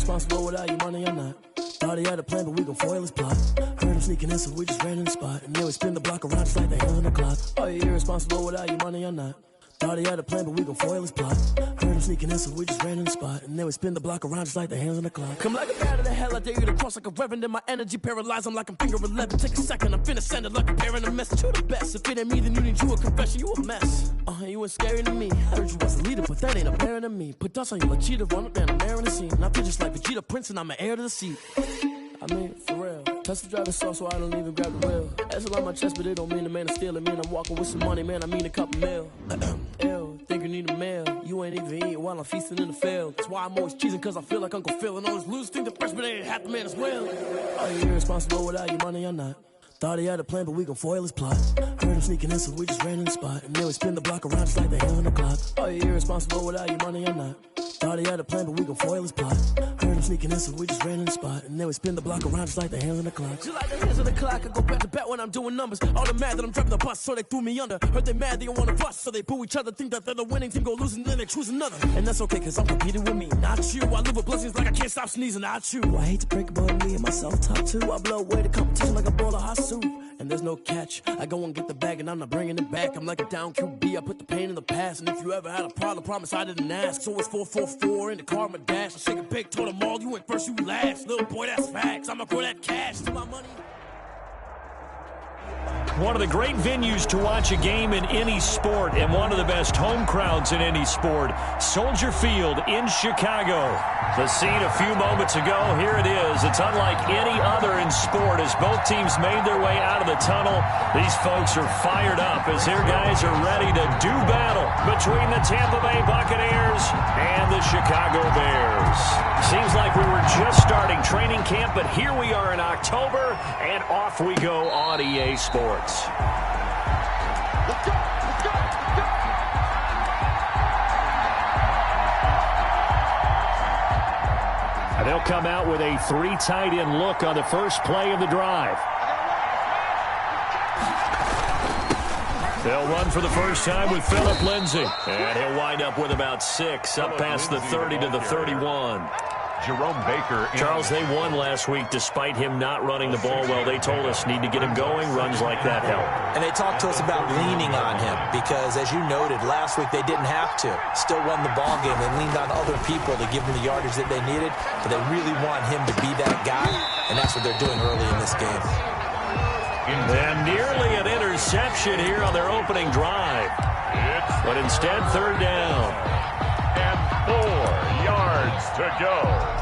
irresponsible without your money or not. Thought he had a plan, but we gon' foil his plot. Heard him sneaking in, so we just ran in the spot. And then we spin the block around just like the hands on the clock. Are you irresponsible without your money or not? Thought he had a plan, but we gon' foil his plot. Heard him sneaking in, so we just ran in the spot. And then we spin the block around just like the hands on the clock. Come like a bat of the hell, I dare you to cross like a reverend. In my energy paralyzed, I'm like I'm finger 11. Take a second, I'm finna send it like a parent a message. You the best, if it ain't me, then you need you a confession. You a mess, you ain't scary to me. Heard you was a leader, but that ain't apparent to me. Put dust on you like cheetah, run up down, I'm airing the scene. And I feel just like Vegeta Prince, and I'm an heir to the seat. I mean, for real. Tesla driving soft, so I don't even grab the wheel. That's a lot on my chest, but it don't mean the man is stealing. Man, I'm walking with some money, man, I mean a couple mil. Ew, think you need a meal. You ain't even eating while I'm feasting in the field. That's why I'm always cheesing, cause I feel like Uncle Phil. And all this loose think the freshman ain't half the man as well. Are you irresponsible without your money or not? Thought he had a plan, but we gon' foil his plot. Heard him sneaking in, so we just ran in the spot. And then we spin the block around just like the hands on the clock. Are you irresponsible without your money or not? Thought he had a plan, but we gon' foil his plot. Heard him sneaking in, so we just ran in the spot. And then we spin the block around just like the hands on the clock. Just like the hands on the clock, I go back to back when I'm doing numbers. All the mad that I'm driving the bus, so they threw me under. Heard they mad, they don't wanna bust, so they boo each other. Think that they're the winning team, go losing, then they choose another. And that's okay, cause I'm competing with me, not you. I live with blessings like I can't stop sneezing, not you. I hate to break it, but me and myself top two. I blow away the competition like a bowl of hot soup. And there's no catch. I go and get the bag and I'm not bringing it back. I'm like a down QB, I put the pain in the past. And if you ever had a problem, promise I didn't ask. So it's 444 in the car, my dash. I shake a big, told them all, you went first, you last. Little boy, that's facts. I'ma grow that cash to my money. One of the great venues to watch a game in any sport and one of the best home crowds in any sport, Soldier Field in Chicago. The scene a few moments ago, here it is. It's unlike any other in sport as both teams made their way out of the tunnel. These folks are fired up as their guys are ready to do battle between the Tampa Bay Buccaneers and the Chicago Bears. Seems like we were just starting training camp, but here we are in October, and off we go on EA Sports. Let's go! Let's go! Let's go! And they'll come out with a 3 tight end look on the first play of the drive. They'll run for the first time with Phillip Lindsay. And he'll wind up with about 6 up past the 30 to the 31. Jerome Baker. Charles, they won last week despite him not running the ball well. They told us need to get him going. Runs like that help. And they talked to us about leaning on him because, as you noted, last week they didn't have to. Still won the ball game. They leaned on other people to give them the yardage that they needed, but they really want him to be that guy, and that's what they're doing early in this game. And nearly an interception here on their opening drive. But instead, third down. And 4 yards to go.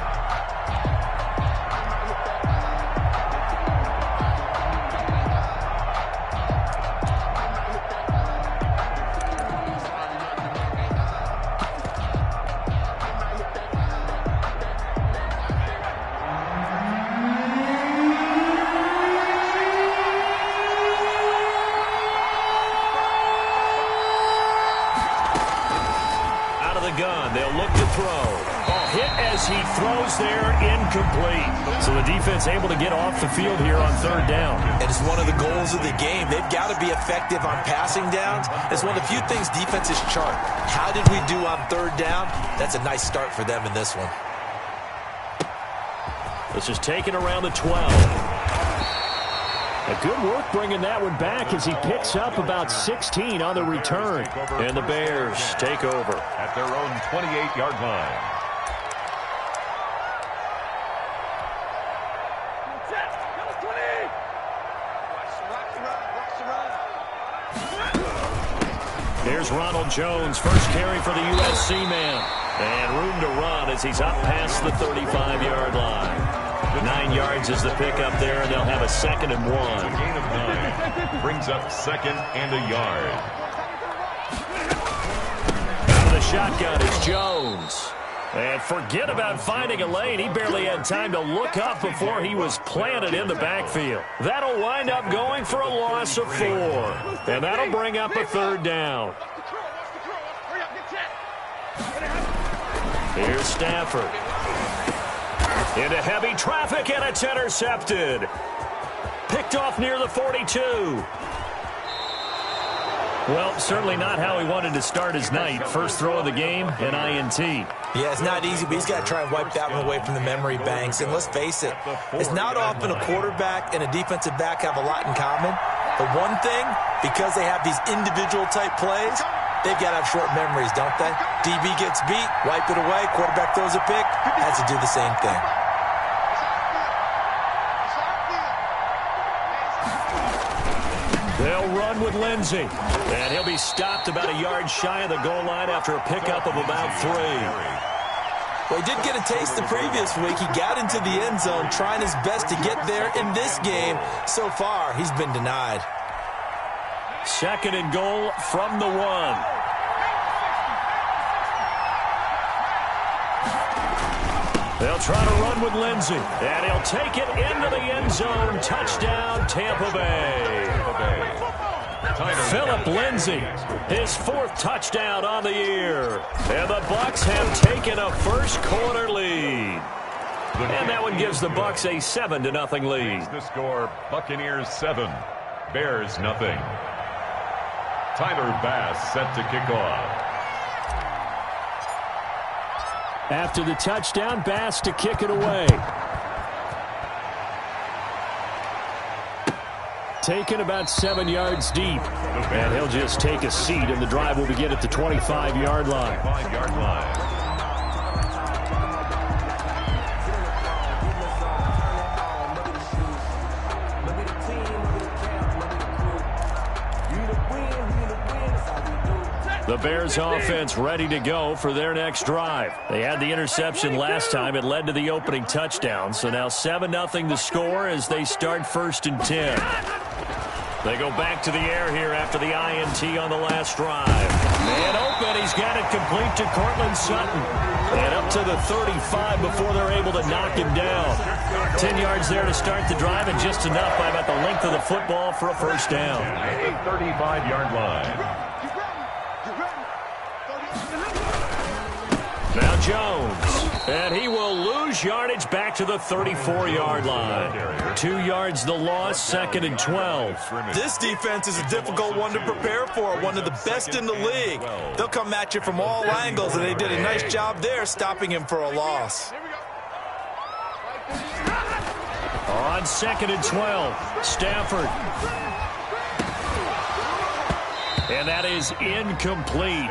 He throws there, incomplete. So the defense able to get off the field here on third down. And it's one of the goals of the game. They've got to be effective on passing downs. It's one of the few things defenses chart. How did we do on third down? That's a nice start for them in this one. This is taken around the 12. A good work bringing that one back as he picks up about 16 on the return. And the Bears take over at their own 28-yard line. Here's Ronald Jones, first carry for the USC man. And room to run as he's up past the 35-yard line. 9 yards is the pickup there, and they'll have a 2nd and 1. A gain of 9 brings up 2nd and a yard. Out of the shotgun is Jones. And forget about finding a lane. He barely had time to look up before he was planted in the backfield. That'll wind up going for a loss of 4. And that'll bring up a third down. Here's Stafford. Into heavy traffic, and it's intercepted. Picked off near the 42. Well, certainly not how he wanted to start his night. First throw of the game, an INT. Yeah, it's not easy, but he's got to try and wipe that one away from the memory banks. And let's face it, it's not often a quarterback and a defensive back have a lot in common. But one thing, because they have these individual type plays, they've got to have short memories, don't they? DB gets beat, wipe it away, quarterback throws a pick, has to do the same thing. They'll run with Lindsey. And he'll be stopped about a yard shy of the goal line after a pickup of about 3. Well, he did get a taste the previous week. He got into the end zone trying his best to get there in this game. So far, he's been denied. 2nd and goal from the 1. They'll try to run with Lindsey. And he'll take it into the end zone. Touchdown, Tampa Bay. Phillip Lindsay, his 4th touchdown on the year. And the Bucs have taken a first quarter lead. And that one gives the Bucs a 7-0 lead. The score, Buccaneers 7, Bears nothing. Tyler Bass set to kick off. After the touchdown, Bass to kick it away. Taken about 7 yards deep. And he'll just take a seat, and the drive will begin at the 25-yard line. 5-yard line. The Bears offense ready to go for their next drive. They had the interception last time. It led to the opening touchdown. So now 7-0 the score as they start 1st and 10. They go back to the air here after the INT on the last drive. Man open. He's got it complete to Cortland Sutton. And up to the 35 before they're able to knock him down. 10 yards there to start the drive, and just enough by about the length of the football for a first down. At the 35-yard line. Now Jones, and he will lose yardage back to the 34-yard line. 2 yards the loss, 2nd and 12. This defense is a difficult one to prepare for, one of the best in the league. They'll come at you from all angles, and they did a nice job there stopping him for a loss. On 2nd and 12, Stafford. And that is incomplete.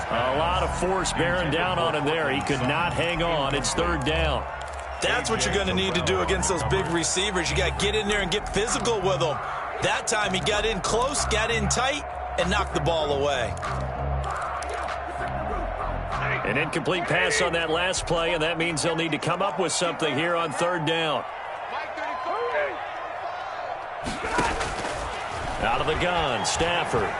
A lot of force bearing down on him there. He could not hang on. It's 3rd down. That's what you're going to need to do against those big receivers. You got to get in there and get physical with them. That time he got in close, got in tight, and knocked the ball away. An incomplete pass on that last play, and that means they'll need to come up with something here on 3rd down. Out of the gun, Stafford.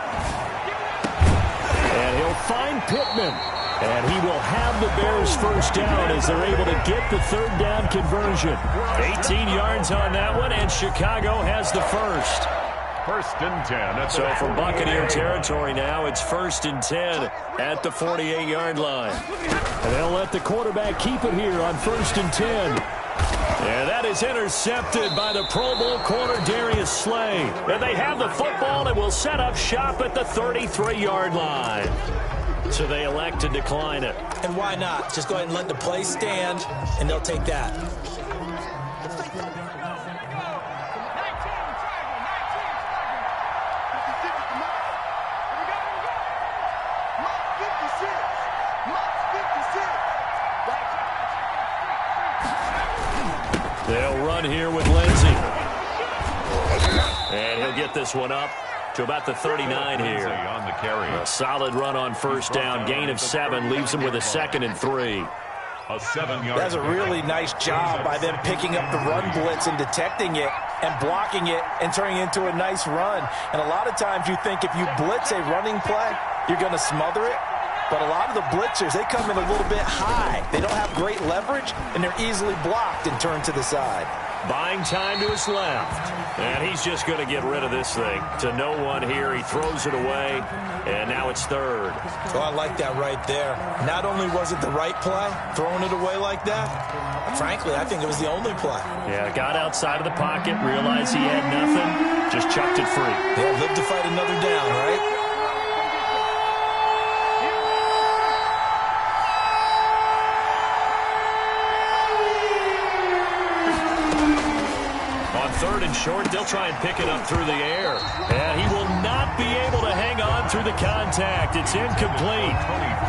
And he'll find Pittman. And he will have the Bears first down as they're able to get the 3rd down conversion. 18 yards on that one, and Chicago has the first. 1st and 10. So from Buccaneer territory now, it's 1st and 10 at the 48-yard line. And they'll let the quarterback keep it here on 1st and 10. And that is intercepted by the Pro Bowl corner Darius Slay. And they have the football and will set up shop at the 33-yard line. So they elect to decline it. And why not? Just go ahead and let the play stand, and they'll take that. They'll run here with Lindsey. And he'll get this one up to about the 39 here. On the carry. A solid run on 1st down. Gain of 7 leaves him with a 2nd and 3. A 7-yard. That's a really nice job by them picking up the run blitz and detecting it and blocking it and turning it into a nice run. And a lot of times you think if you blitz a running play, you're going to smother it. But a lot of the blitzers, they come in a little bit high. They don't have great leverage, and they're easily blocked and turned to the side. Buying time to his left. And he's just going to get rid of this thing. To no one here. He throws it away, and now it's 3rd. Oh, I like that right there. Not only was it the right play, throwing it away like that, frankly, I think it was the only play. Yeah, got outside of the pocket, realized he had nothing, just chucked it free. They'll live to fight another down, right? try and pick it up through the air. And he will not be able to hang on through the contact. It's incomplete.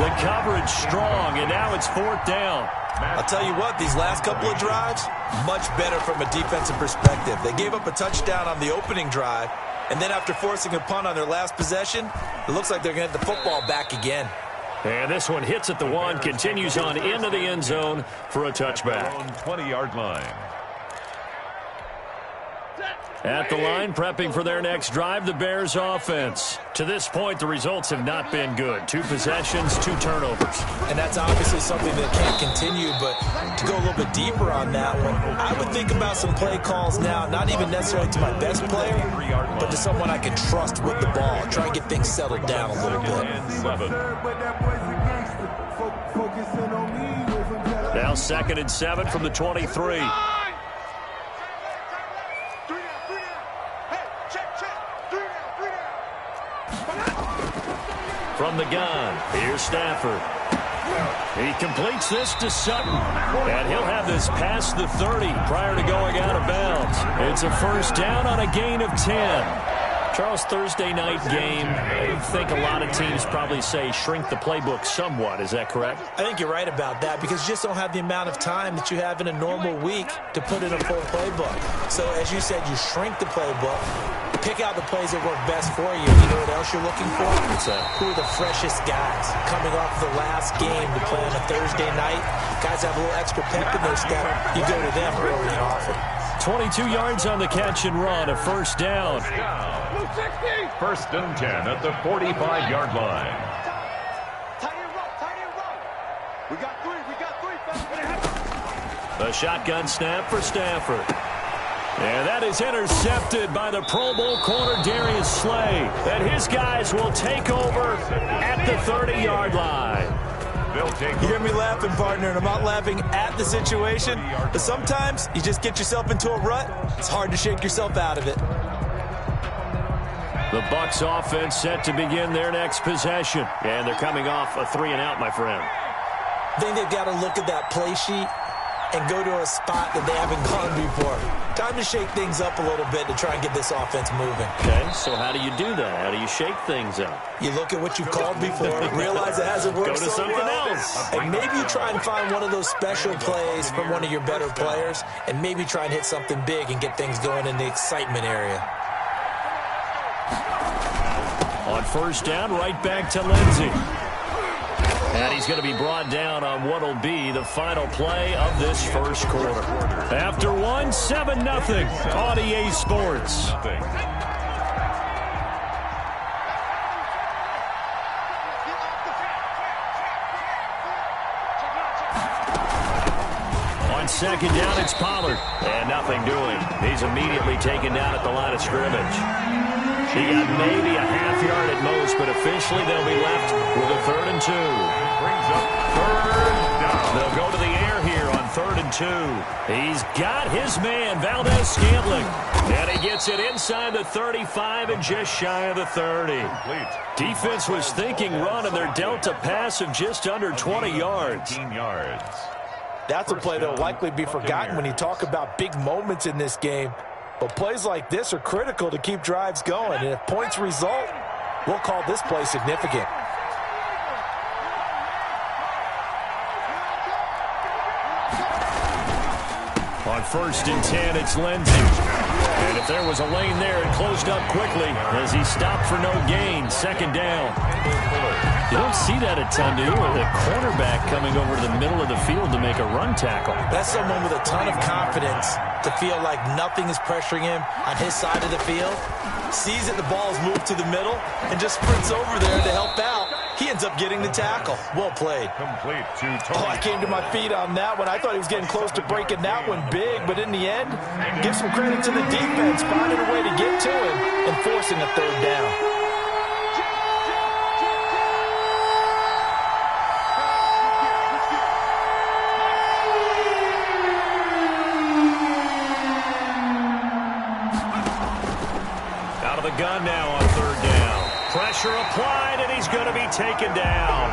The coverage strong, and now it's 4th down. I'll tell you what, these last couple of drives, much better from a defensive perspective. They gave up a touchdown on the opening drive, and then after forcing a punt on their last possession, it looks like they're going to get the football back again. And this one hits at the 1, continues on into the end zone for a touchback. 20-yard line. At the line, prepping for their next drive, the Bears offense. To this point, the results have not been good. 2 possessions, 2 turnovers. And that's obviously something that can't continue, but to go a little bit deeper on that one, I would think about some play calls now, not even necessarily to my best player, but to someone I can trust with the ball. Try and get things settled down a little bit. Now 2nd and 7 from the 23. From the gun, here's Stafford. He completes this to Sutton, and he'll have this past the 30 prior to going out of bounds. It's a 1st down on a gain of 10. Charles, Thursday night game, I think a lot of teams probably say shrink the playbook somewhat. Is that correct? I think you're right about that because you just don't have the amount of time that you have in a normal week to put in a full playbook. So, as you said, you shrink the playbook, pick out the plays that work best for you. You know what else you're looking for? What's that? Who are the freshest guys coming off the last game to play on a Thursday night? Guys have a little extra pep in their step. You go to them early and often. 22 yards on the catch and run, a 1st down. 1st and 10 at the 45-yard line. We got 3. The shotgun snap for Stafford. And that is intercepted by the Pro Bowl corner Darius Slay. And his guys will take over at the 30-yard line. You hear me laughing, partner, and I'm not laughing at the situation, but sometimes you just get yourself into a rut. It's hard to shake yourself out of it. The Bucs offense set to begin their next possession. And they're coming off a 3-and-out, my friend. I think they've got to look at that play sheet and go to a spot that they haven't gone before. Time to shake things up a little bit to try and get this offense moving. Okay, so how do you do that? How do you shake things up? You look at what you've called before, realize it hasn't worked Go to so something well, else. and maybe you try and find one of those special plays from one of your better players, and maybe try and hit something big and get things going in the excitement area. On 1st down, right back to Lindsey. And he's going to be brought down on what will be the final play of this 1st quarter. After 1, 7-0 on EA Sports. On 2nd down, it's Pollard. And nothing doing. He's immediately taken down at the line of scrimmage. He got maybe a half yard at most, but officially they'll be left with a 3rd and 2. Brings up 3rd down. They'll go to the air here on 3rd and 2. He's got his man, Valdez-Scantling. And he gets it inside the 35 and just shy of the 30. Defense was thinking run, and they're dealt a pass of just under 20 yards. 18 yards. That's a play that will likely be forgotten when you talk about big moments in this game. But plays like this are critical to keep drives going. And if points result, we'll call this play significant. On 1st and 10, it's Lindsey. And if there was a lane there, it closed up quickly as he stopped for no gain. 2nd down. You don't see that a ton, do you? With a cornerback coming over to the middle of the field to make a run tackle. That's someone with a ton of confidence to feel like nothing is pressuring him on his side of the field. Sees that the ball's moved to the middle and just sprints over there to help out. He ends up getting the tackle. Well played. Complete to Oh, Tony. I came to my feet on that one. I thought he was getting close to breaking that one big, but in the end, give some credit to the defense, finding a way to get to him and forcing a 3rd down. Out of the gun now on 3rd down. Pressure applied, and he's going to be taken down.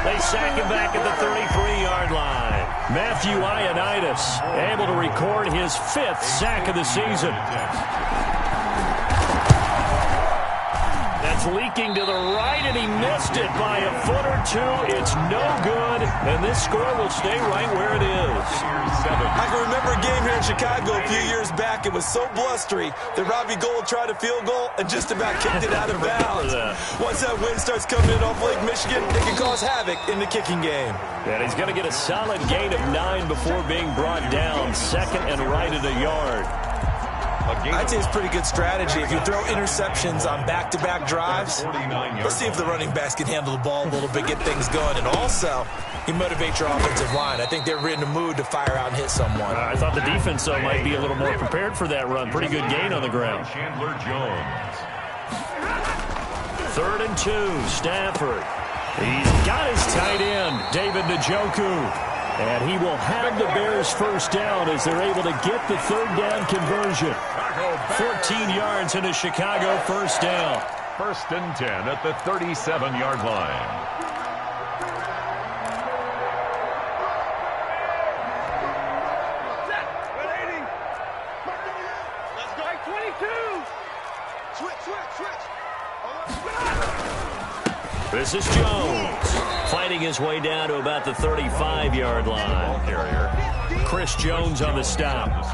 They sack him back at the 33-yard line. Matthew Ioannidis able to record his 5th sack of the season. That's leaking to the right, and he missed it by a foot or two. It's no good, and this score will stay right where it is. I can remember a game here in Chicago a few years back. It was so blustery that Robbie Gould tried a field goal and just about kicked it out of bounds. Once that wind starts coming in off Lake Michigan, it can cause havoc in the kicking game. And he's going to get a solid gain of 9 before being brought down. 2nd and right at a yard. I'd say it's pretty good strategy. If you throw interceptions on back-to-back drives, let's see if the running backs can handle the ball a little bit, get things going. And also, you motivate your offensive line. I think they're in the mood to fire out and hit someone. I thought the defense, though, might be a little more prepared for that run. Pretty good gain on the ground. Chandler Jones. 3rd and 2, Stafford. He's got his tight end, David Njoku. And he will have the Bears first down as they're able to get the 3rd down conversion. 14 yards into Chicago first down. 1st and 10 at the 37-yard line. Let's go. 22. Switch. This is Jones fighting his way down to about the 35-yard line. Chris Jones on the stop.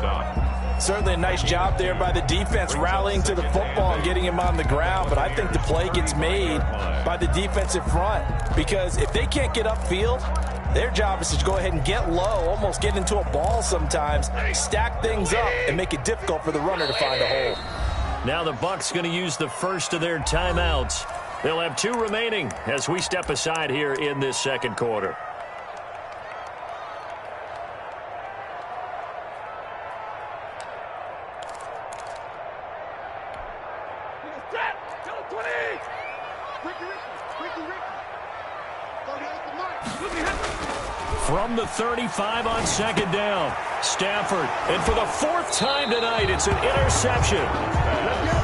Certainly a nice job there by the defense rallying to the football and getting him on the ground, but I think the play gets made by the defensive front because if they can't get upfield, their job is to go ahead and get low, almost get into a ball sometimes, stack things up, and make it difficult for the runner to find a hole. Now the Bucs going to use the first of their timeouts. They'll have 2 remaining as we step aside here in this 2nd quarter. From the 35 on 2nd down, Stafford. And for the 4th time tonight, it's an interception.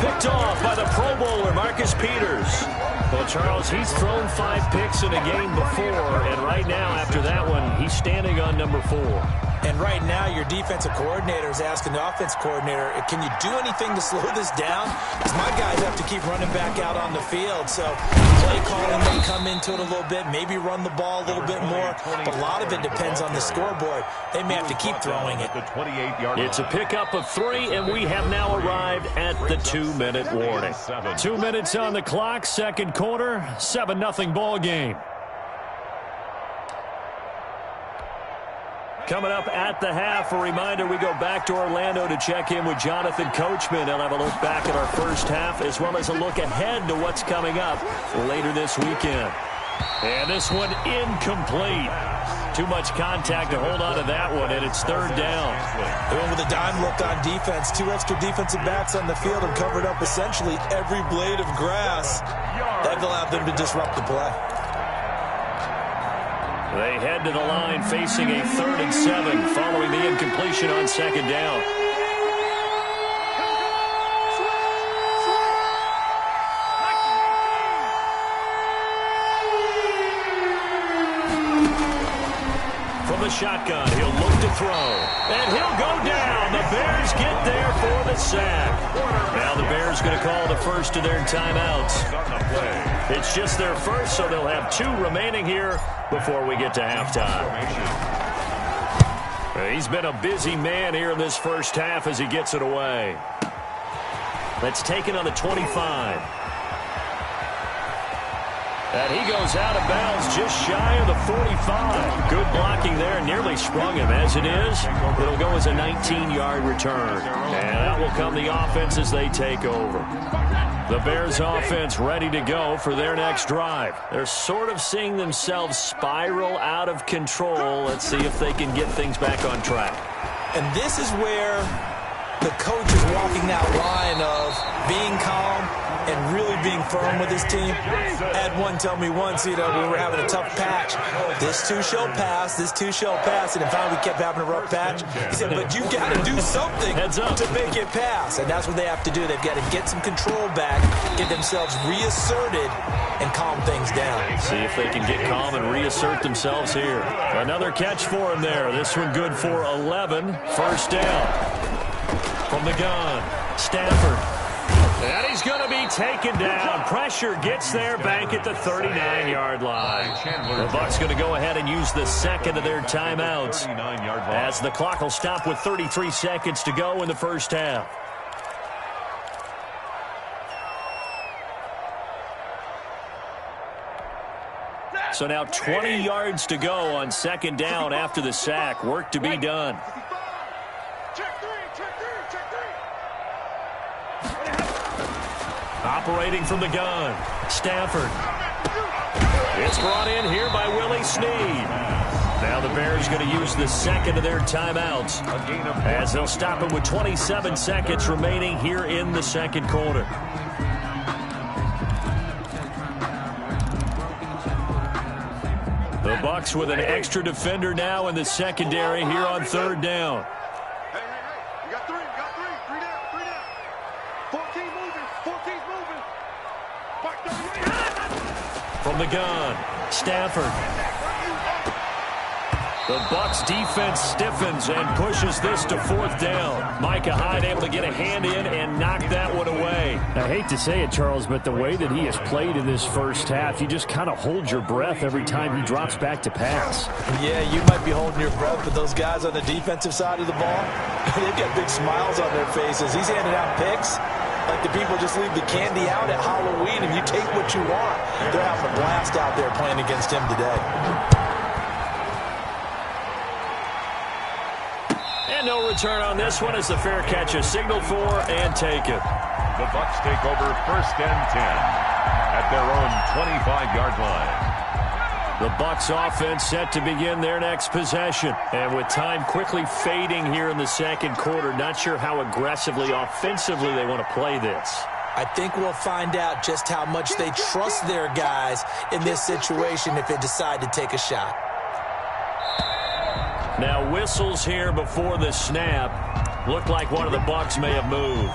Picked off by the Pro Bowler, Marcus Peters. Well, Charles, he's thrown 5 picks in a game before, and right now, after that one, he's standing on number 4. And right now, your defensive coordinator is asking the offense coordinator, can you do anything to slow this down? Because my guys have to keep running back out on the field. So play calling may come into it a little bit, maybe run the ball a little bit more. But a lot of it depends on the scoreboard. They may have to keep throwing it. It's a pickup of 3, and we have now arrived at the 2-minute warning. 2 minutes on the clock, 2nd quarter, 7-0 ball game. Coming up at the half, a reminder, we go back to Orlando to check in with Jonathan Coachman. He'll have a look back at our first half as well as a look ahead to what's coming up later this weekend. And this one incomplete. Too much contact to hold on to that one, and it's 3rd down. They went with a dime look on defense. 2 extra defensive backs on the field and covered up essentially every blade of grass. That allowed them to disrupt the play. They head to the line facing a 3rd and 7 following the incompletion on 2nd down. From the shotgun, he'll look to throw. And he'll go down. The Bears get there for the sack. Now the Bears going to call the first of their timeouts. It's just their first, so they'll have 2 remaining here before we get to halftime. He's been a busy man here in this first half as he gets it away. Let's take it on the 25. And he goes out of bounds just shy of the 45. Good blocking there. Nearly sprung him. As it is, it'll go as a 19-yard return. And that will come the offense as they take over. The Bears offense ready to go for their next drive. They're sort of seeing themselves spiral out of control. Let's see if they can get things back on track. And this is where the coach is walking that line of being calm and really being firm with his team. I had one tell me once, we were having a tough patch. This too shall pass, this too shall pass. And finally we kept having a rough patch. He said, but you got to do something to make it pass. And that's what they have to do. They've got to get some control back, get themselves reasserted, and calm things down. See if they can get calm and reassert themselves here. Another catch for him there. This one good for 11. First down. From the gun, Stafford. And he's going to be taken down. Pressure gets there back at the 39-yard line. The Bucs going to go ahead and use the second of their timeouts as the clock will stop with 33 seconds to go in the first half. So now 20 yards to go on second down after the sack. Work to be done. Operating from the gun, Stafford. It's brought in here by Willie Snead. Now the Bears going to use the second of their timeouts as they'll stop it with 27 seconds remaining here in the second quarter. The Bucs with an extra defender now in the secondary here on third down. You got three down. 14 moving. From the gun, Stafford. The Bucs defense stiffens and pushes this to fourth down. Micah Hyde able to get a hand in and knock that one away. I hate to say it, Charles, but the way that he has played in this first half, you just kind of hold your breath every time he drops back to pass. Yeah, you might be holding your breath, but those guys on the defensive side of the ball, they've got big smiles on their faces. He's handing out picks like the people just leave the candy out at Halloween and you take what you want. They're having a blast out there playing against him today. And no return on this one as the fair catch is signaled for and taken. The Bucs take over first and 10 at their own 25-yard line. The Bucs offense set to begin their next possession. And with time quickly fading here in the second quarter, not sure how aggressively, offensively they want to play this. I think we'll find out just how much they trust their guys in this situation if they decide to take a shot. Now whistles here before the snap. Looked like one of the Bucs may have moved.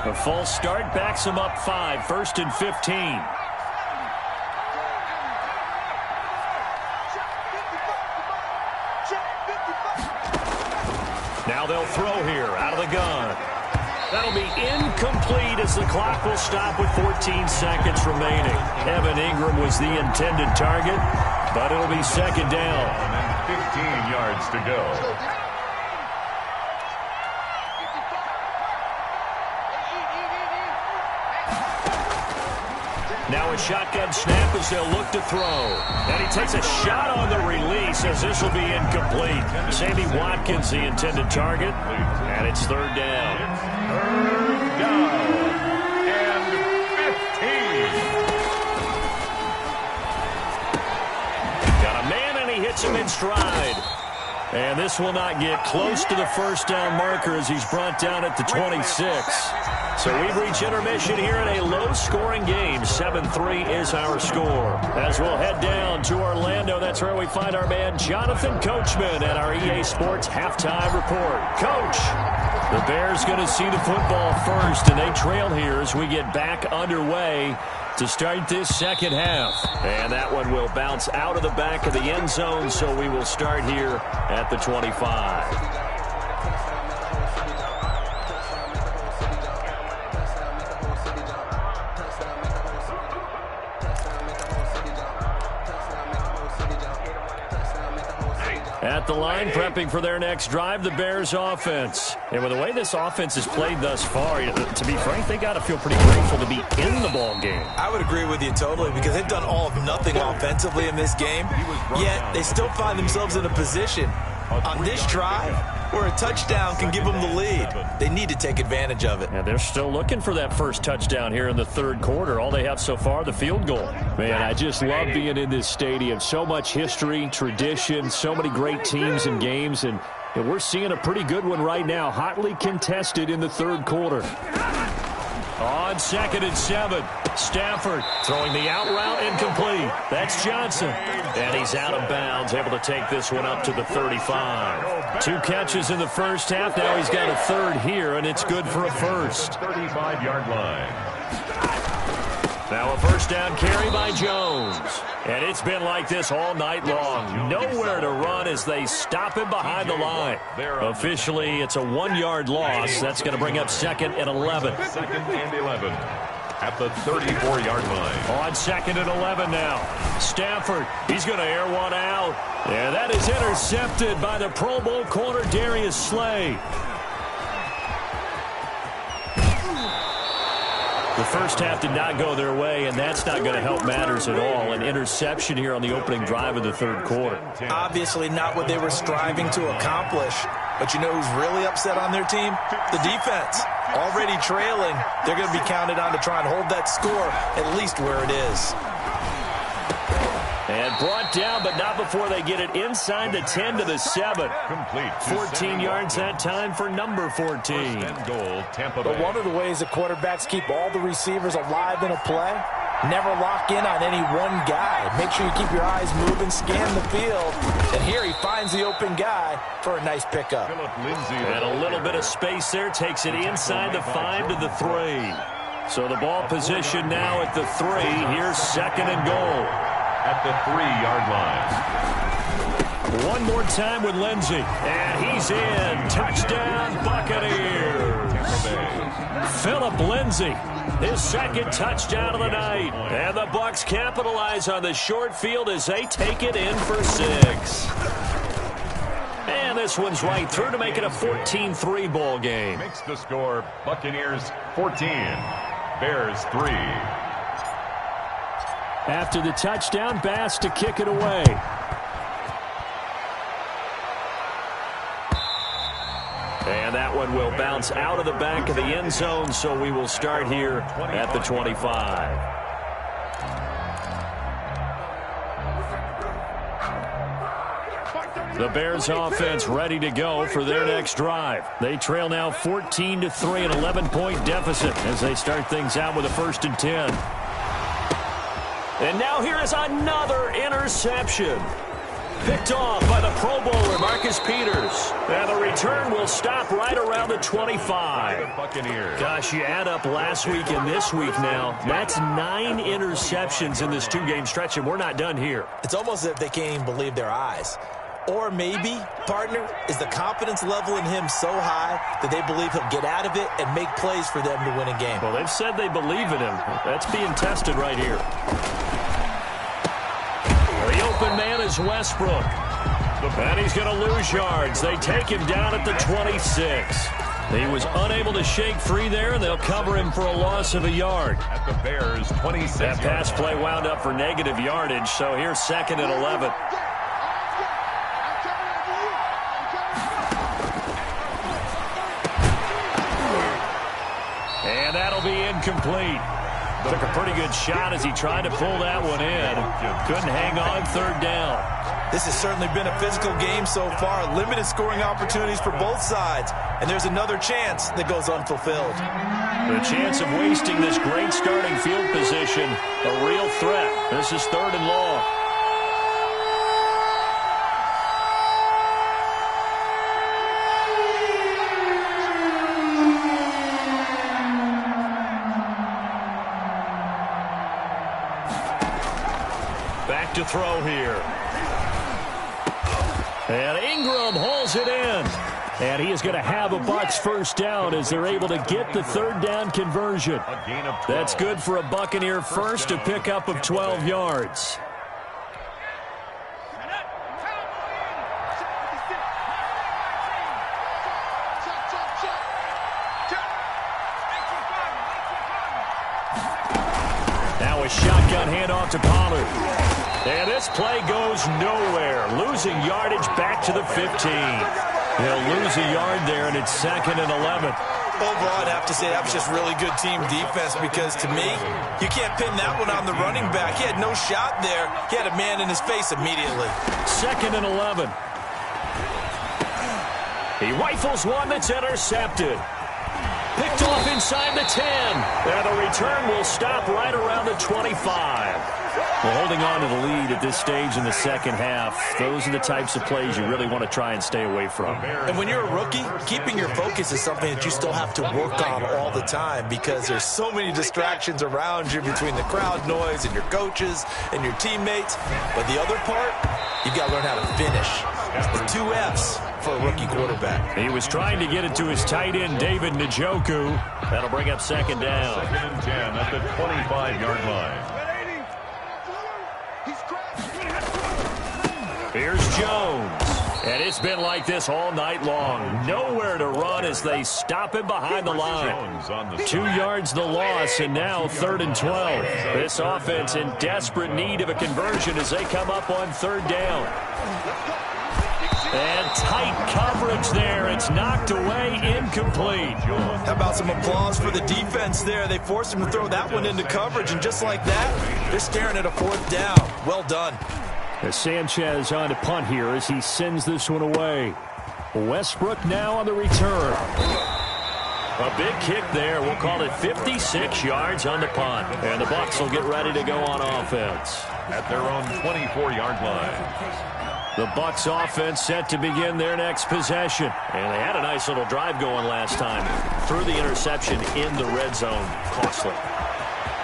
A false start backs him up 5, first and 15. Now they'll throw here out of the gun. That'll be incomplete as the clock will stop with 14 seconds remaining. Evan Ingram was the intended target, but it'll be second down. And 15 yards to go. Now a shotgun snap as they'll look to throw. And he takes a shot on the release as this will be incomplete. Sammy Watkins the intended target. And it's third down. Third down and 15. Got a man and he hits him in stride. And this will not get close to the first down marker as he's brought down at the 26. So we've reached intermission here in a low-scoring game. 7-3 is our score. As we'll head down to Orlando, that's where we find our man Jonathan Coachman at our EA Sports Halftime Report. Coach, the Bears going to see the football first, and they trail here as we get back underway to start this second half. And that one will bounce out of the back of the end zone, so we will start here at the 25. At the line, prepping for their next drive, the Bears offense. And with the way this offense has played thus far, to be frank, they got to feel pretty grateful to be in the ball game. I would agree with you totally because they've done all of nothing offensively in this game, yet they still find themselves in a position on this drive where a touchdown can give them the lead. They need to take advantage of it. And they're still looking for that first touchdown here in the third quarter. All they have so far, the field goal. Man, I just love being in this stadium. So much history, tradition, so many great teams and games, and we're seeing a pretty good one right now, hotly contested in the third quarter. On 2nd and 7, Stafford throwing the out route incomplete. That's Johnson. And he's out of bounds, able to take this one up to the 35. 2 catches in the first half. Now he's got a third here, and it's good for a first. 35-yard line. Now a first down carry by Jones. And it's been like this all night long. Nowhere to run as they stop him behind the line. Officially, it's a 1-yard loss. That's going to bring up 2nd and 11. 2nd and 11 at the 34-yard line. On 2nd and 11 now. Stafford, he's going to air one out. And that is intercepted by the Pro Bowl corner, Darius Slay. The first half did not go their way, and that's not going to help matters at all. An interception here on the opening drive of the third quarter. Obviously not what they were striving to accomplish. But you know who's really upset on their team? The defense. Already trailing, they're going to be counted on to try and hold that score at least where it is. And brought down, but not before they get it inside the 10 to the 7. Complete. 14 yards that time for number 14. First and goal, Tampa Bay. But one of the ways the quarterbacks keep all the receivers alive in a play, never lock in on any one guy. Make sure you keep your eyes moving, scan the field. And here he finds the open guy for a nice pickup. And a little bit of space there, takes it inside the 5 to the 3. So the ball position now at the 3. Here's 2nd and goal. At the 3-yard line. One more time with Lindsey. And he's in. Touchdown, Buccaneers. Philip Lindsey, his 2nd touchdown of the night. And the Bucs capitalize on the short field as they take it in for 6. And this one's right through to make it a 14-3 ball game. Makes the score Buccaneers 14, Bears 3. After the touchdown, Bass to kick it away. And that one will bounce out of the back of the end zone, so we will start here at the 25. The Bears offense ready to go for their next drive. They trail now 14-3, an 11-point deficit as they start things out with a 1st and 10. And now here is another interception. Picked off by the Pro Bowler, Marcus Peters. And the return will stop right around the 25. Gosh, you add up last week and this week now. That's 9 interceptions in this 2-game stretch, and we're not done here. It's almost as if they can't even believe their eyes. Or maybe, partner, is the confidence level in him so high that they believe he'll get out of it and make plays for them to win a game. Well, they've said they believe in him. That's being tested right here. The open man is Westbrook. And he's going to lose yards. They take him down at the 26. He was unable to shake free there, and they'll cover him for a loss of a yard. At the Bears 26. That pass play wound up for negative yardage, so here's 2nd and 11. And that'll be incomplete. Took a pretty good shot as he tried to pull that one in. Couldn't hang on 3rd down. This has certainly been a physical game so far. Limited scoring opportunities for both sides. And there's another chance that goes unfulfilled. The chance of wasting this great starting field position, a real threat. This is 3rd and long. To throw here. And Ingram hauls it in. And he is going to have a Bucs 1st down as they're able to get the 3rd down conversion. That's good for a Buccaneer 1st, a pickup of 12 yards. Now a shotgun handoff to Pollard. And this play goes nowhere, losing yardage back to the 15. He'll lose a yard there, and it's 2nd and 11. Overall, I'd have to say that was just really good team defense because, to me, you can't pin that one on the running back. He had no shot there. He had a man in his face immediately. 2nd and 11. He rifles one that's intercepted. Picked off inside the 10. And the return will stop right around the 25. Well, holding on to the lead at this stage in the second half, those are the types of plays you really want to try and stay away from. And when you're a rookie, keeping your focus is something that you still have to work on all the time because there's so many distractions around you between the crowd noise and your coaches and your teammates. But the other part, you've got to learn how to finish. The 2 F's for a rookie quarterback. He was trying to get it to his tight end, David Njoku. That'll bring up 2nd down. 2nd and 10 at the 25-yard line. Here's Jones. And it's been like this all night long. Nowhere to run as they stop him behind the line. 2 yards the loss, and now 3rd and 12. This offense in desperate need of a conversion as they come up on 3rd down. And tight coverage there. It's knocked away, incomplete. How about some applause for the defense there? They forced him to throw that one into coverage, and just like that, they're staring at a 4th down. Well done. As Sanchez on to punt here as he sends this one away. Westbrook now on the return. A big kick there. We'll call it 56 yards on the punt. And the Bucs will get ready to go on offense. At their own 24-yard line. The Bucs offense set to begin their next possession. And they had a nice little drive going last time. Threw the interception in the red zone. Costly.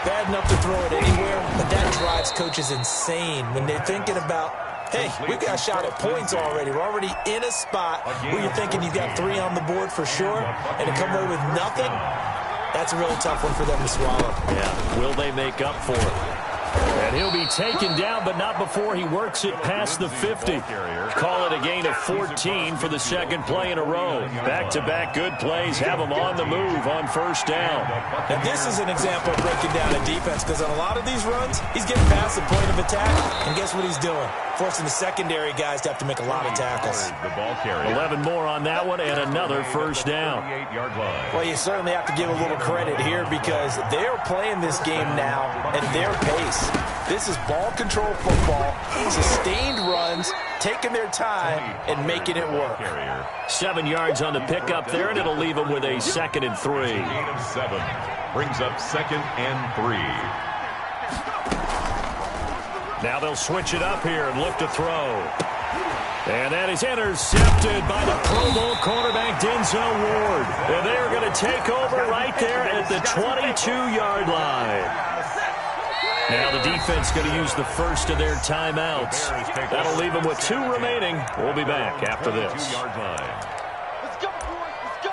Bad enough to throw it anywhere, but that drives coaches insane when they're thinking about, hey, we've got a shot at points already. We're already in a spot where you're thinking you've got 3 on the board for sure, and to come away with nothing, that's a really tough one for them to swallow. Yeah, will they make up for it? And he'll be taken down, but not before he works it past the 50. Call it a gain of 14 for the 2nd play in a row. Back-to-back good plays have him on the move on 1st down. And this is an example of breaking down a defense because on a lot of these runs, he's getting past the point of attack, and guess what he's doing? Forcing the secondary guys to have to make a lot of tackles. The ball carrier. 11 more on that one and another 1st down. 8-yard line. Well, you certainly have to give a little credit here because they're playing this game now at their pace. This is ball control football, sustained runs, taking their time and making it work. 7 yards on the pickup there, and it'll leave them with a 2nd and 3. Gain of 7 brings up 2nd and 3. Now they'll switch it up here and look to throw. And that is intercepted by the Pro Bowl cornerback Denzel Ward. And they are going to take over right there at the 22-yard line. Now the defense going to use the first of their timeouts. That'll leave them with 2 remaining. We'll be back after this. 2-yard line. Let's go, boys. Let's go.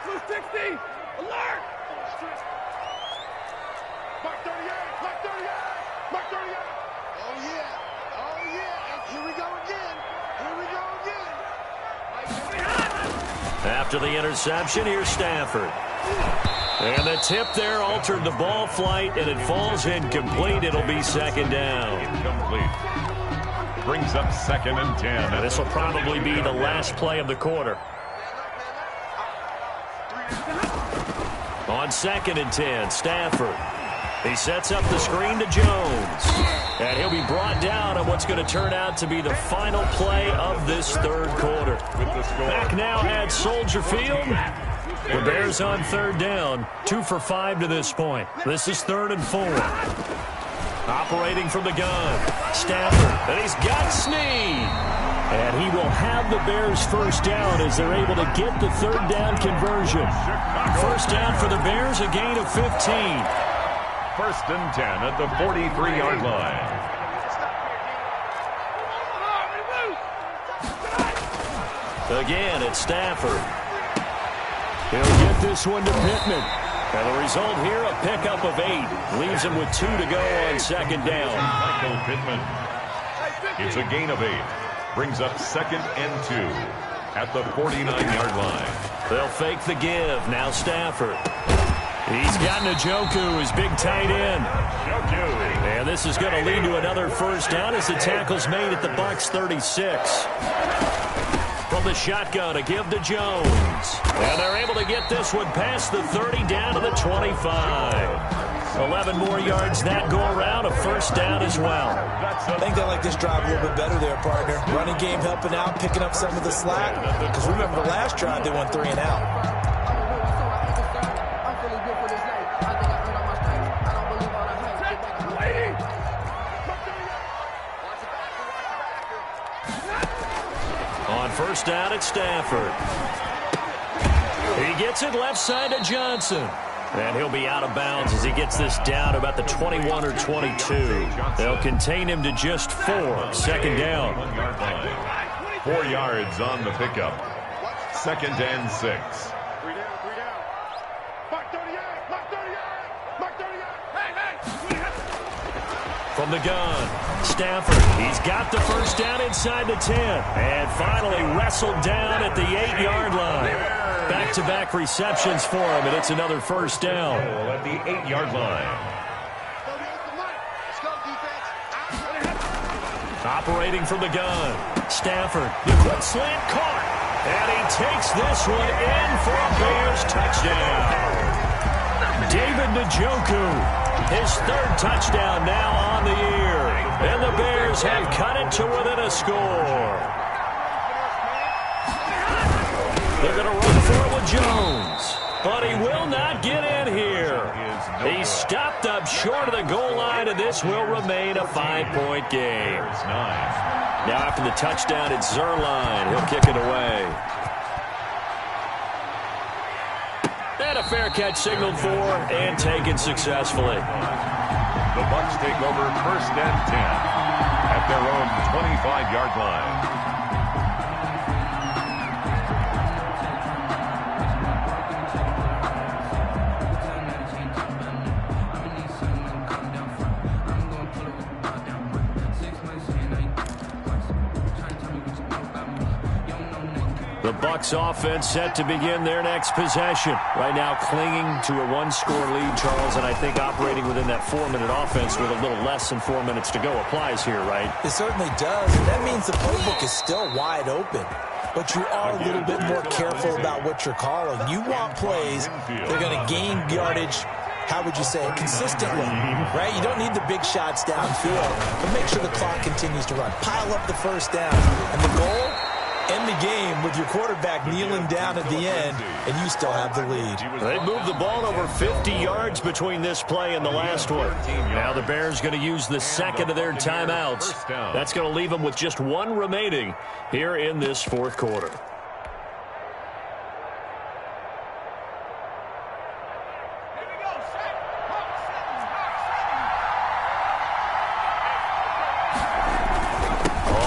260. Alert. Mark 38. Mark 38. Mark 38. Oh, yeah. Oh, yeah. And here we go again. Here we go again. After the interception, here's Stafford. And the tip there altered the ball flight, and it falls incomplete. It'll be 2nd down. Incomplete. Brings up 2nd and 10. Now this will probably be the last play of the quarter. On 2nd and 10, Stafford. He sets up the screen to Jones. And he'll be brought down on what's going to turn out to be the final play of this 3rd quarter. Back now at Soldier Field. The Bears on 3rd down, 2 for 5 to this point. This is 3rd and 4. Operating from the gun, Stafford, and he's got Snead. And he will have the Bears 1st down as they're able to get the 3rd down conversion. 1st down for the Bears, a gain of 15. 1st and 10 at the 43-yard line. Again, it's Stafford. He'll get this one to Pittman. And the result here, a pickup of 8. Leaves him with 2 to go on 2nd down. Michael Pittman. It's a gain of 8. Brings up 2nd and 2 at the 49-yard line. They'll fake the give. Now Stafford. He's got Njoku, his big tight end. And this is going to lead to another first down as the tackle's made at the Bucs 36. From the shotgun, a give to Jones. And they're able to get this one past the 30 down to the 25. 11 more yards that go around, a first down as well. I think they like this drive a little bit better there, partner. Running game helping out, picking up some of the slack. Because remember the last drive, they went 3 and out. On first down at Stafford. He gets it left side to Johnson. And he'll be out of bounds as he gets this down to about the 21 or 22. They'll contain him to just 4. Second down. 4 yards on the pickup. 2nd and 6. 3 down, 3 down. Mark 38, Mark 38, Mark 38. Hey! From the gun, Stafford. He's got the first down inside the 10. And finally wrestled down at the 8-yard line. Back-to-back receptions for him, and it's another first down. At the 8-yard line. Operating from the gun, Stafford. The quick slant caught. And he takes this one in for a Bears touchdown. David Njoku, his 3rd touchdown now on the year. And the Bears have cut it to within a score. They're going to run for it with Jones. But he will not get in here. He's stopped up short of the goal line, and this will remain a 5-point game. Now after the touchdown, it's Zerline. He'll kick it away. And a fair catch signaled for and taken successfully. The Bucs take over 1st and 10 at their own 25-yard line. The Bucs offense set to begin their next possession. Right now clinging to a 1-score lead, Charles, and I think operating within that 4-minute offense with a little less than 4 minutes to go applies here, right? It certainly does, and that means the playbook is still wide open. But you are a little bit more careful about what you're calling. You want plays, they're going to gain yardage, how would you say it, consistently, right? You don't need the big shots downfield, but make sure the clock continues to run. Pile up the first down, and the goal? End the game with your quarterback kneeling down at the end, and you still have the lead. They moved the ball over 50 yards between this play and the last one. Now the Bears going to use the second of their timeouts. That's going to leave them with just 1 remaining here in this 4th quarter.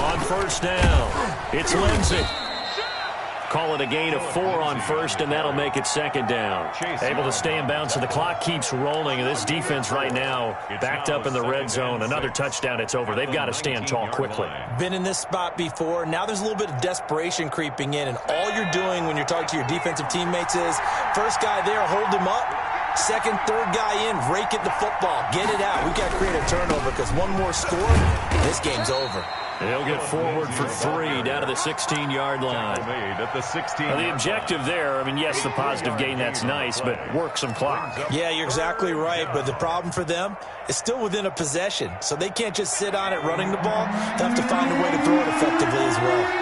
On first down, it's Lindsey. Call it a gain of 4 on first, and that'll make it 2nd down. Able to stay in bounds, so the clock keeps rolling, and this defense right now backed up in the red zone. Another touchdown, it's over. They've got to stand tall quickly. Been in this spot before. Now there's a little bit of desperation creeping in, and all you're doing when you're talking to your defensive teammates is, first guy there, hold him up. Second, third guy in, rake at the football. Get it out. We've got to create a turnover because one more score, this game's over. He'll get forward for 3 down to the 16-yard line. The objective there, I mean, yes, the positive gain, that's nice, but work some clock. Yeah, you're exactly right, but the problem for them is still within a possession, so they can't just sit on it running the ball. They have to find a way to throw it effectively as well.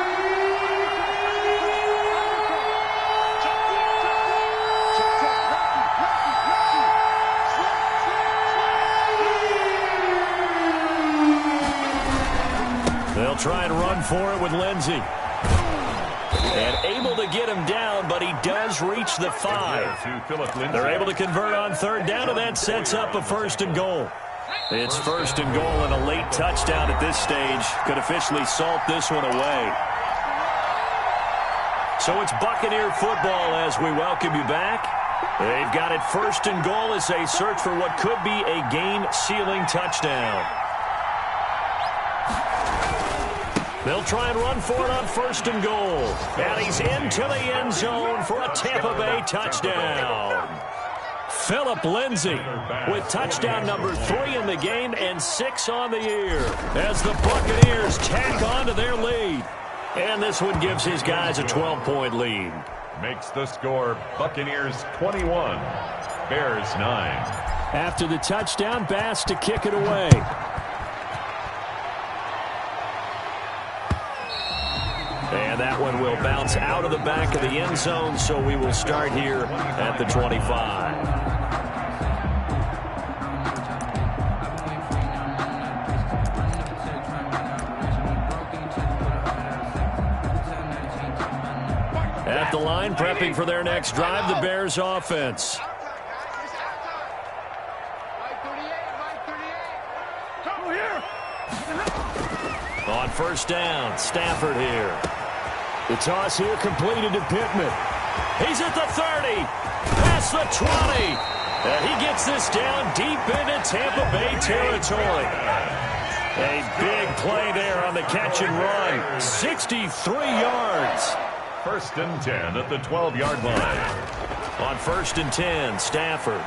They'll try and run for it with Lindsey. And able to get him down, but he does reach the 5. They're able to convert on 3rd down, and that sets up a 1st and goal. It's 1st and goal, and a late touchdown at this stage could officially salt this one away. So it's Buccaneer football as we welcome you back. They've got it 1st and goal as they search for what could be a game-sealing touchdown. They'll try and run for it on 1st and goal. And he's into the end zone for a Tampa Bay touchdown. Phillip Lindsay with touchdown number 3 in the game and 6 on the year as the Buccaneers tack on to their lead. And this one gives his guys a 12-point lead. Makes the score Buccaneers 21, Bears 9. After the touchdown, Bass to kick it away. And that one will bounce out of the back of the end zone, so we will start here at the 25. At the line, prepping for their next drive, the Bears offense. On first down, Stafford here. The toss here completed to Pittman. He's at the 30, past the 20. And he gets this down deep into Tampa Bay territory. A big play there on the catch and run. 63 yards. First and 10 at the 12-yard line. On first and 10, Stafford.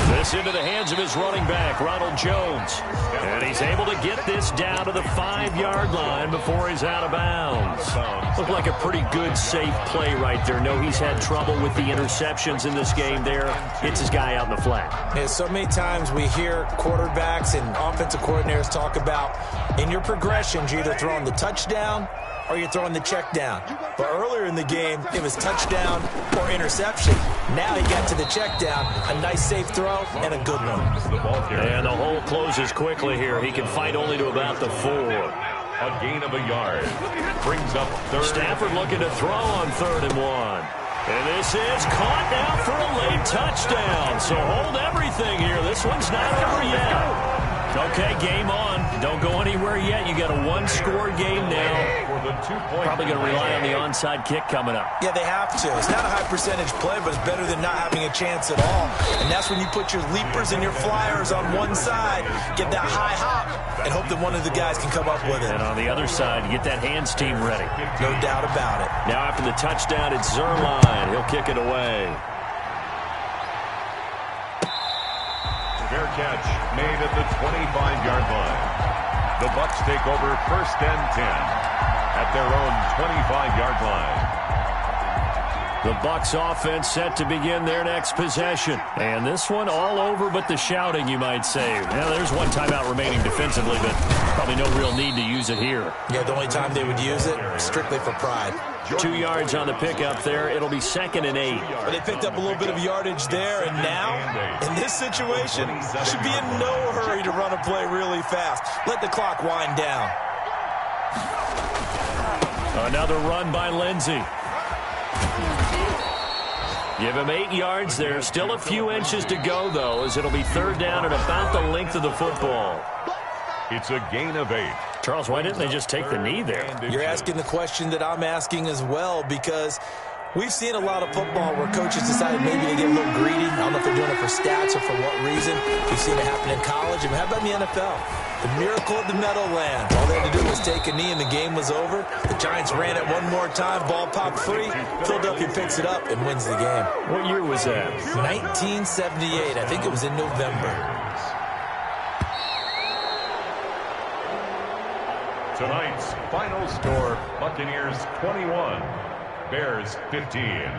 This into the hands of his running back, Ronald Jones. And he's able to get this down to the 5-yard line before he's out of bounds. Looked like a pretty good, safe play right there. No, he's had trouble with the interceptions in this game there. Hits his guy out in the flat. Yeah, so many times we hear quarterbacks and offensive coordinators talk about in your progressions, you're either throwing the touchdown or you're throwing the check down. But earlier in the game, it was touchdown or interception. Now he got to the check down, a nice safe throw, and a good one. And the hole closes quickly here. He can fight only to about the 4. A gain of a yard. Brings up third. Stafford looking to throw on 3rd and 1. And this is caught now for a late touchdown. So hold everything here. This one's not over yet. Okay, game on. Don't go anywhere yet. You got a 1-score game now. Probably going to rely on the onside kick coming up. Yeah, they have to. It's not a high percentage play, but it's better than not having a chance at all. And that's when you put your leapers and your flyers on one side, get that high hop, and hope that one of the guys can come up with it. And on the other side, you get that hands team ready. No doubt about it. Now after the touchdown, it's Zerline. He'll kick it away. Fair catch made at the 25-yard line. The Bucs take over first and 10 at their own 25-yard line. The Bucs offense set to begin their next possession. And this one all over but the shouting, you might say. Now, there's one timeout remaining defensively, but probably no real need to use it here. Yeah, the only time they would use it, strictly for pride. 2 yards on the pickup there. It'll be 2nd and 8. But they picked up a little bit of yardage there, and now, in this situation, should be in no hurry to run a play really fast. Let the clock wind down. Another run by Lindsay. Give him 8 yards there. Still a few inches to go, though, as it'll be 3rd down and about the length of the football. It's a gain of 8. Charles, why didn't they just take the knee there? You're asking the question that I'm asking as well, because we've seen a lot of football where coaches decided maybe to get a little greedy. I don't know if they're doing it for stats or for what reason. We've seen it happen in college. And how about in the NFL? The miracle of the Meadowlands. All they had to do was take a knee and the game was over. The Giants ran it one more time. Ball popped free. Philadelphia picks it up and wins the game. What year was that? 1978. I think it was in November. Tonight's final score, Buccaneers 21, Bears 15.